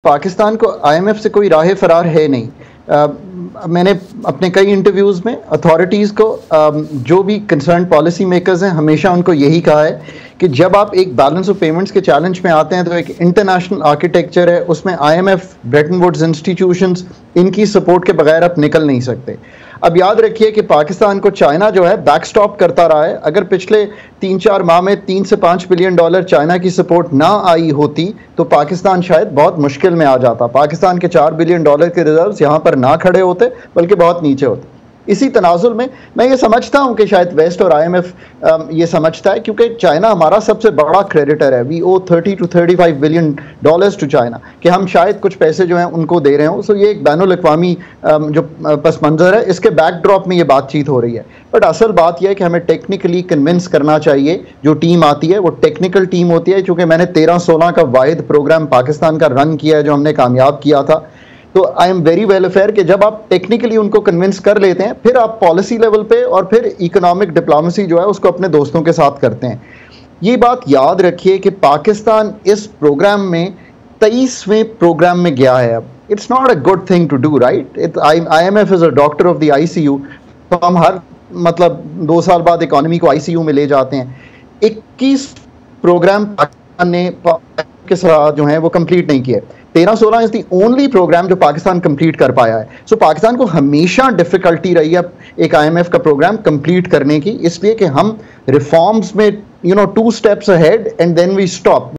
पाकिस्तान को आईएमएफ से कोई राह फरार है नहीं। मैंने अपने कई इंटरव्यूज़ में अथॉरिटीज़ को जो भी कंसर्न पॉलिसी मेकर्स हैं हमेशा उनको यही कहा है कि जब आप एक बैलेंस ऑफ पेमेंट्स के चैलेंज में आते हैं तो एक इंटरनेशनल आर्किटेक्चर है, उसमें आईएमएफ, ब्रेटन वुड्स इंस्टीट्यूशंस, इनकी सपोर्ट के बगैर आप निकल नहीं सकते। अब याद रखिए कि पाकिस्तान को चाइना जो है बैकस्टॉप करता रहा है। अगर पिछले 3-4 माह में 3 से 5 बिलियन डॉलर चाइना की सपोर्ट ना आई होती तो पाकिस्तान शायद बहुत मुश्किल में आ जाता। पाकिस्तान के 4 बिलियन डॉलर के रिजर्व्स यहाँ पर ना खड़े होते बल्कि बहुत नीचे होते। इसी तनाजुल में मैं ये समझता हूँ कि शायद वेस्ट और आईएमएफ ये समझता है, क्योंकि चाइना हमारा सबसे बड़ा क्रेडिटर है। We owe 30 to 35 billion dollars to China, कि हम शायद कुछ पैसे जो हैं उनको दे रहे हो। सो ये एक बैनुल अक़वामी जो पस मंज़र है, इसके बैकड्रॉप में ये बातचीत हो रही है। बट असल बात यह है कि हमें टेक्निकली कन्विंस करना चाहिए। जो टीम आती है वो टेक्निकल टीम होती है। चूँकि मैंने 13-16 का वाहिद प्रोग्राम पाकिस्तान का रन किया है जो हमने कामयाब किया था, तो I am very well aware कि जब आप टेक्निकली उनको कन्विंस कर लेते हैं फिर आप पॉलिसी लेवल पे और फिर इकोनॉमिक डिप्लोमेसी जो है उसको अपने दोस्तों के साथ करते हैं। ये बात याद रखिए कि पाकिस्तान इस प्रोग्राम में 23वें प्रोग्राम में गया है। अब it's not a good thing to do, right? IMF is a doctor of the ICU, तो हम हर 2 साल बाद इकोनॉमी को ICU में ले जाते हैं। 21 प्रोग्राम पाकिस्तान ने के साथ जो है वो कंप्लीट नहीं किए। 13-16 इज द ओनली प्रोग्राम जो पाकिस्तान कंप्लीट कर पाया है। सो पाकिस्तान को हमेशा डिफिकल्टी रही है एक IMF का प्रोग्राम कंप्लीट करने की, इसलिए कि हम रिफॉर्म्स में 2 steps ahead and then we stop।